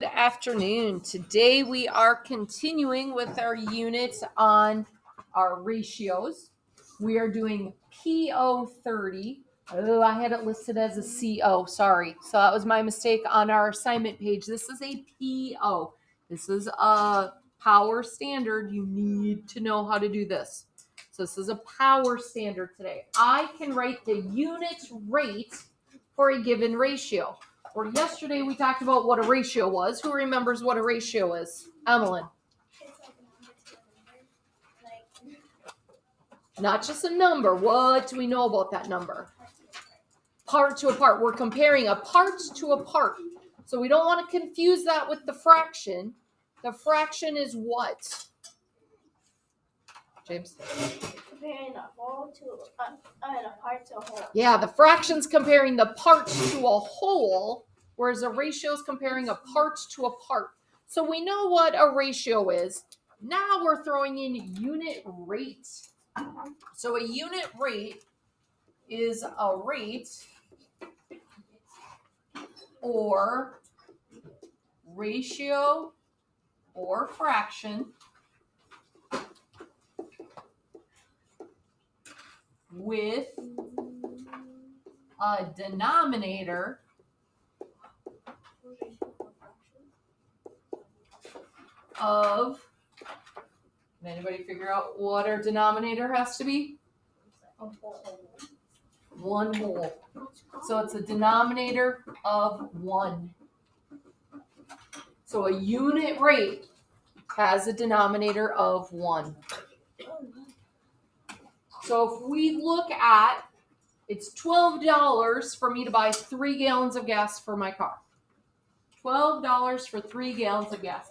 Good afternoon. Today we are continuing with our units on our ratios. We are doing PO30. Oh, I had it listed as a CO. Sorry. So that was my mistake on our assignment page. This is a PO. This is a power standard. You need to know how to do this. So this is a power standard today. I can write the unit rate for a given ratio. Or yesterday we talked about what a ratio was. Who remembers what a ratio is? Emmeline. Not just a number. What do we know about that number? Part to a part. We're comparing a part to a part. So we don't want to confuse that with the fraction. The fraction is what? James? Comparing a whole to a part to a whole. Yeah, the fraction's comparing the parts to a whole, whereas a ratio is comparing a part to a part. So we know what a ratio is. Now we're throwing in unit rate. So a unit rate is a rate or ratio or fraction with a denominator of, can anybody figure out what our denominator has to be? One whole. So it's a denominator of 1. So a unit rate has a denominator of 1. So if we look at, it's $12 for me to buy 3 gallons of gas for my car. $12 for 3 gallons of gas.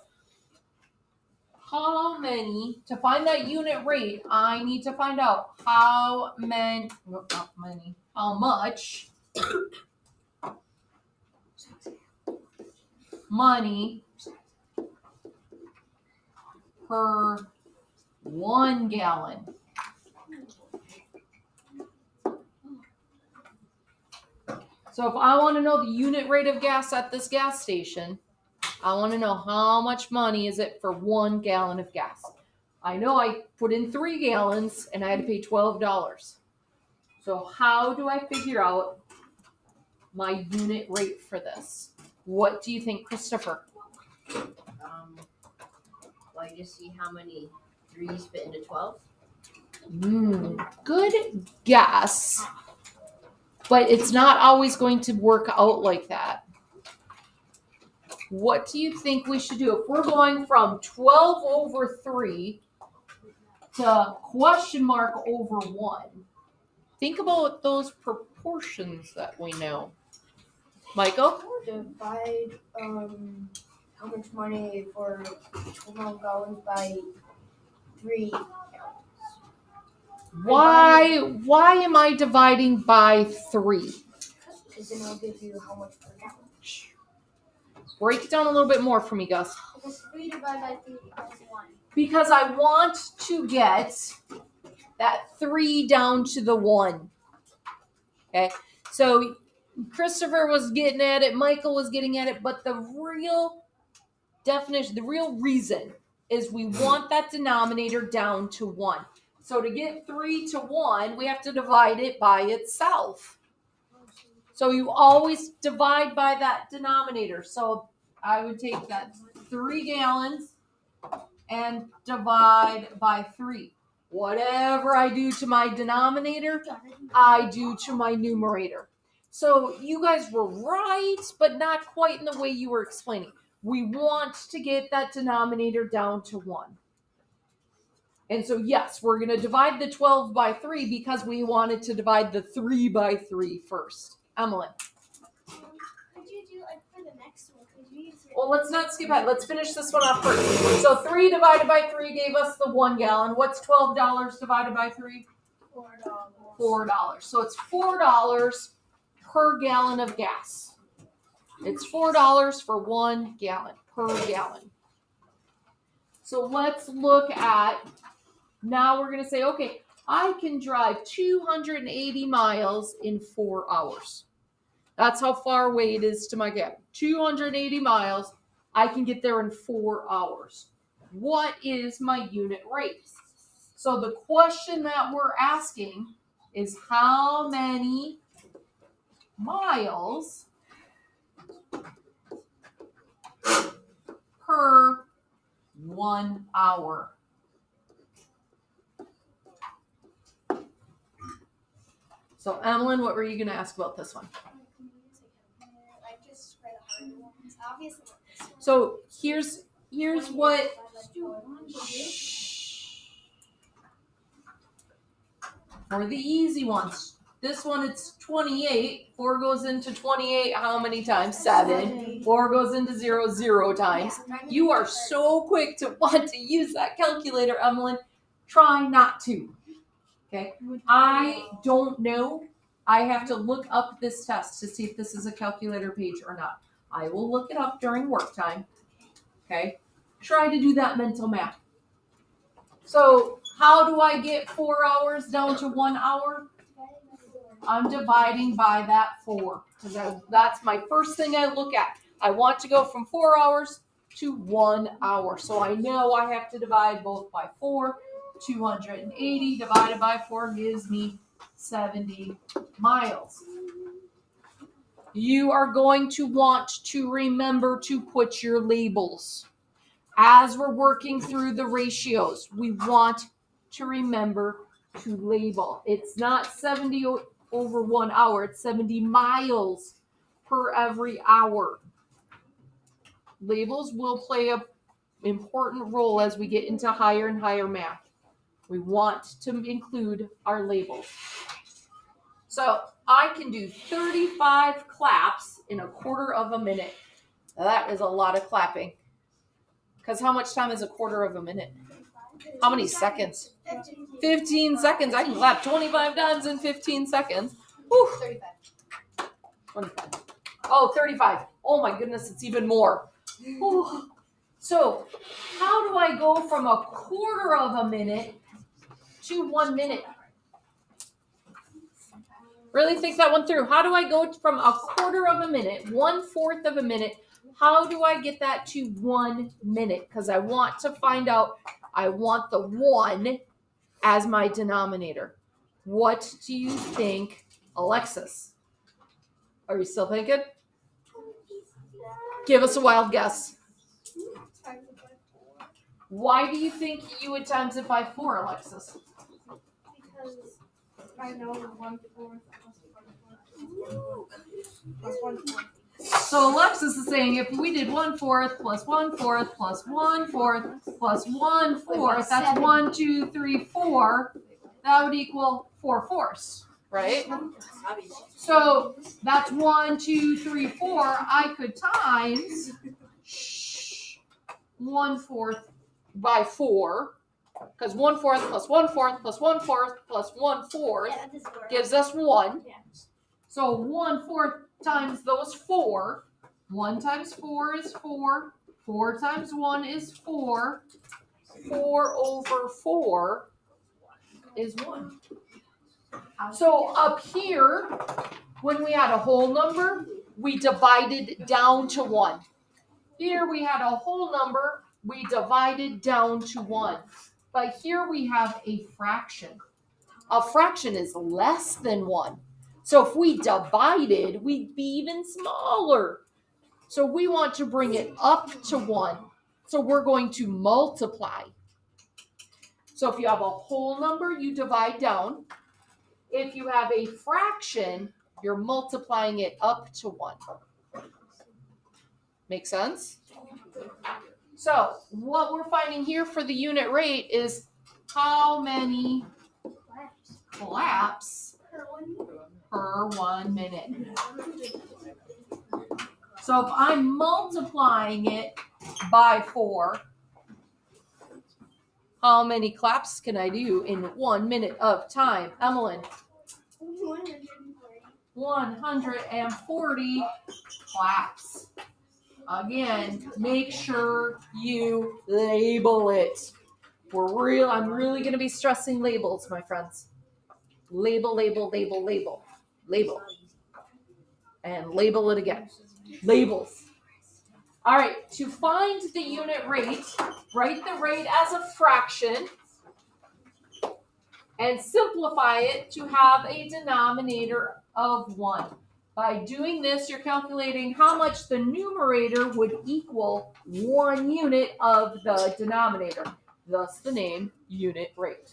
How many, to find that unit rate, I need to find out how much money per 1 gallon. So if I want to know the unit rate of gas at this gas station, I want to know how much money is it for 1 gallon of gas. I know I put in 3 gallons and I had to pay $12. So how do I figure out my unit rate for this? What do you think, Christopher? Well, I just see how many 3s fit into 12. Good guess. But it's not always going to work out like that. What do you think we should do? If we're going from 12 over 3 to question mark over 1, think about those proportions that we know. Michael? Divide how much money for 12 gallons by 3 gallons. Why am I dividing by 3? Because then I'll give you how much per gallon. Break it down a little bit more for me, Gus. Because 3 divided by 3 equals 1. Because I want to get that 3 down to the 1. Okay, so Christopher was getting at it, Michael was getting at it, but the real definition, the real reason is we want that denominator down to 1. So to get 3 to 1, we have to divide it by itself. So you always divide by that denominator. So I would take that 3 gallons and divide by 3. Whatever I do to my denominator, I do to my numerator. So you guys were right, but not quite in the way you were explaining. We want to get that denominator down to 1. And so, yes, we're going to divide the 12 by 3 because we wanted to divide the 3 by 3 first. Emily. Could you do like for the next one? Well, let's not skip ahead. Let's finish this one off first. So 3 divided by 3 gave us the 1 gallon. What's $12 divided by 3? $4. So it's $4 per gallon of gas. It's $4 for 1 gallon per gallon. So let's look at, now we're going to say, okay, I can drive 280 miles in 4 hours. That's how far away it is to my cabin. 280 miles I can get there in 4 hours. What is my unit rate? So the question that we're asking is how many miles per 1 hour? So Emmeline, what were you going to ask about this one? I just read a hard one. It's obviously not this one. So here's what. For the easy ones, this one it's 28. 4 goes into 28 how many times? 7. 4 goes into 0 0 times. You are so quick to want to use that calculator, Emmeline. Try not to. Okay. I don't know. I have to look up this test to see if this is a calculator page or not. I will look it up during work time. Okay. Try to do that mental math. So how do I get 4 hours down to 1 hour? I'm dividing by that 4. Because that's my first thing I look at. I want to go from 4 hours to 1 hour. So I know I have to divide both by 4. 280 divided by 4 gives me 70 miles. You are going to want to remember to put your labels. As we're working through the ratios, we want to remember to label. It's not 70 over 1 hour, it's 70 miles per every hour. Labels will play an important role as we get into higher and higher math. We want to include our labels. So I can do 35 claps in a quarter of a minute. Now that is a lot of clapping. Because how much time is a quarter of a minute? How many seconds? 15 seconds. I can clap 25 times in 15 seconds. Whew. 25. Oh, 35. Oh my goodness, it's even more. Whew. So how do I go from a quarter of a minute to 1 minute? Really think that one through. How do I go from a quarter of a minute, 1/4 of a minute? How do I get that to 1 minute? Because I want to find out, I want the 1 as my denominator. What do you think, Alexis? Are you still thinking? Give us a wild guess. Why do you think you would times it by 4, Alexis? Because I know 1/4 plus 1/4. So Alexis is saying if we did 1/4 plus 1/4 plus 1/4 plus 1/4, that's 1, 2, 3, 4. That would equal 4/4, right? So that's 1, 2, 3, 4. I could times 1/4 by 4, because 1/4 plus 1/4 plus 1/4 plus 1/4 gives us 1. So 1/4 times those 4. 1 times 4 is 4. 4 times 1 is 4. 4 over 4 is 1. So up here, when we had a whole number, we divided down to 1. Here we had a whole number, we divided down to 1. But here we have a fraction. A fraction is less than 1. So if we divided, we'd be even smaller. So we want to bring it up to 1. So we're going to multiply. So if you have a whole number, you divide down. If you have a fraction, you're multiplying it up to 1. Make sense? So what we're finding here for the unit rate is how many claps per 1 minute. So if I'm multiplying it by 4, how many claps can I do in 1 minute of time? Emmeline? 140 claps. Again, make sure you label it. I'm really going to be stressing labels, my friends. Label, label, label, label. Label. And label it again. Labels. All right, to find the unit rate, write the rate as a fraction and simplify it to have a denominator of 1. By doing this, you're calculating how much the numerator would equal 1 unit of the denominator, thus the name unit rate.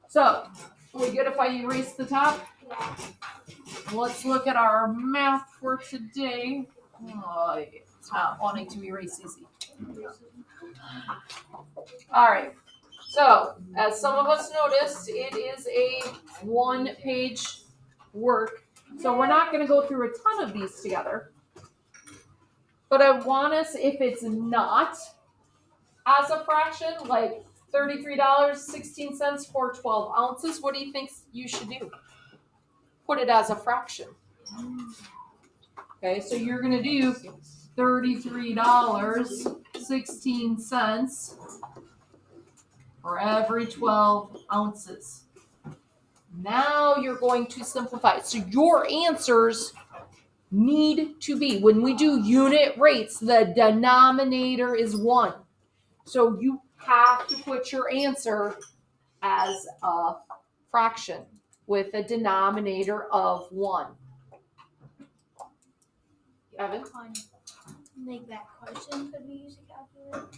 So, are we good if I erase the top? Let's look at our math for today. Oh, it's not wanting to erase easy. All right. So, as some of us noticed, it is a 1-page work. So we're not going to go through a ton of these together. But I want us, if it's not as a fraction, like $33.16 for 12 ounces, what do you think you should do? Put it as a fraction. Okay, so you're going to do $33.16 for every 12 ounces. Now you're going to simplify. So your answers need to be, when we do unit rates, the denominator is 1. So you have to put your answer as a fraction with a denominator of 1. Evan? Make that question. Could we use a calculator?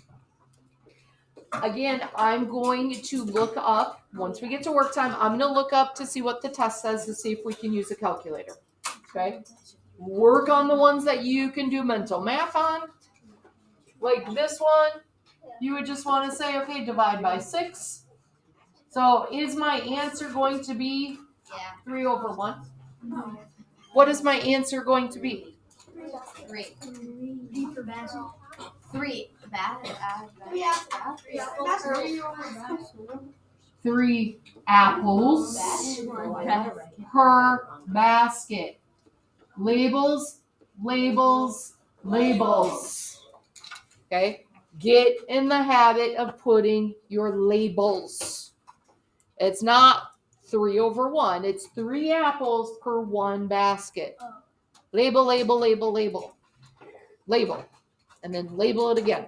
Again, I'm going to look up, once we get to work time, I'm going to look up to see what the test says to see if we can use a calculator. Okay? Work on the ones that you can do mental math on. Like this one, you would just want to say, okay, divide by 6. So is my answer going to be 3 over 1? No. What is my answer going to be? 3. 3 for basket. 3. Three apples per basket. Labels, labels, labels. Okay? Get in the habit of putting your labels. It's not 3 over 1. It's 3 apples per 1 basket. Label, label, label, label. Label. And then label it again.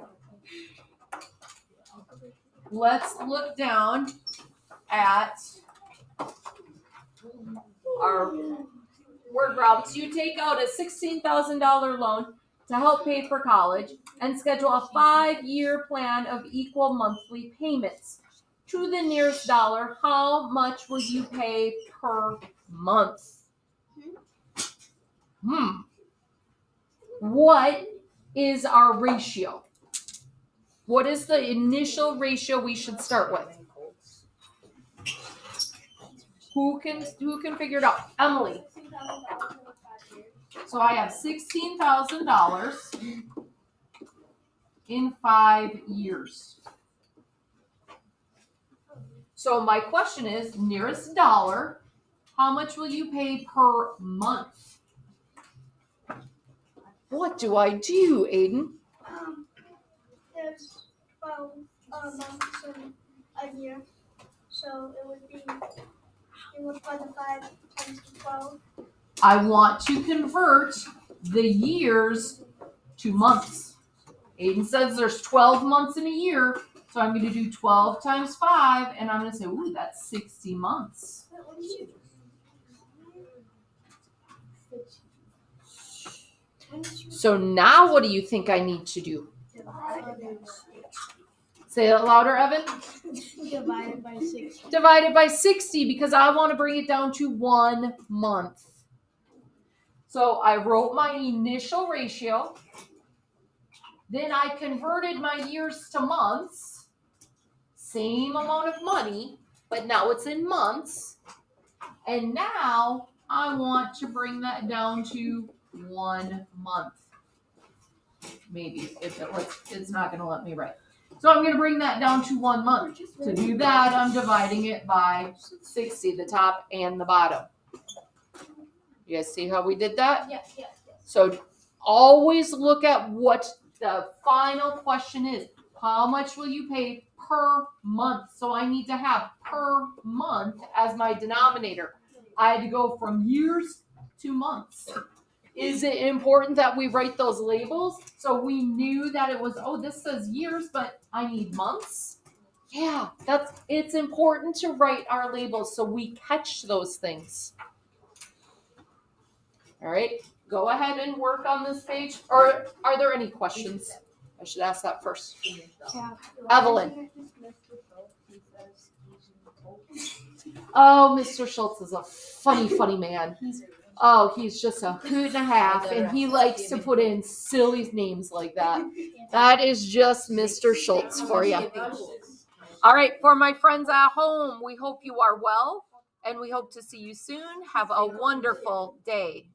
Let's look down at our word problems. You take out a $16,000 loan to help pay for college and schedule a 5-year plan of equal monthly payments. To the nearest dollar, how much will you pay per month? What is our ratio? What is the initial ratio we should start with? Who can figure it out? Emily. So I have $16,000 in 5 years. So my question is, nearest dollar, how much will you pay per month? What do I do, Aiden? There's 12 months in a year, so it would be, you multiply the 5 times 12. I want to convert the years to months. Aiden says there's 12 months in a year, so I'm going to do 12 times 5, and I'm going to say, ooh, that's 60 months. So now what do you think I need to do? Say it louder, Evan. Divided by 60. Divided by 60 because I want to bring it down to 1 month. So I wrote my initial ratio. Then I converted my years to months. Same amount of money, but now it's in months. And now I want to bring that down to 1 month. Maybe if it's not going to let me write. So I'm going to bring that down to 1 month. To do that, I'm dividing it by 60, the top and the bottom. You guys see how we did that? Yes. So always look at what the final question is. How much will you pay per month? So I need to have per month as my denominator. I had to go from years to months. Is it important that we write those labels so we knew that it was, oh, this says years, but I need months? Yeah, it's important to write our labels so we catch those things. All right, go ahead and work on this page. Or are there any questions? I should ask that first. Yeah. Evelyn. Oh, Mr. Schultz is a funny man. He's just a hoot and a half, and he likes to put in silly names like that. That is just Mr. Schultz for you. All right, for my friends at home, we hope you are well, and we hope to see you soon. Have a wonderful day.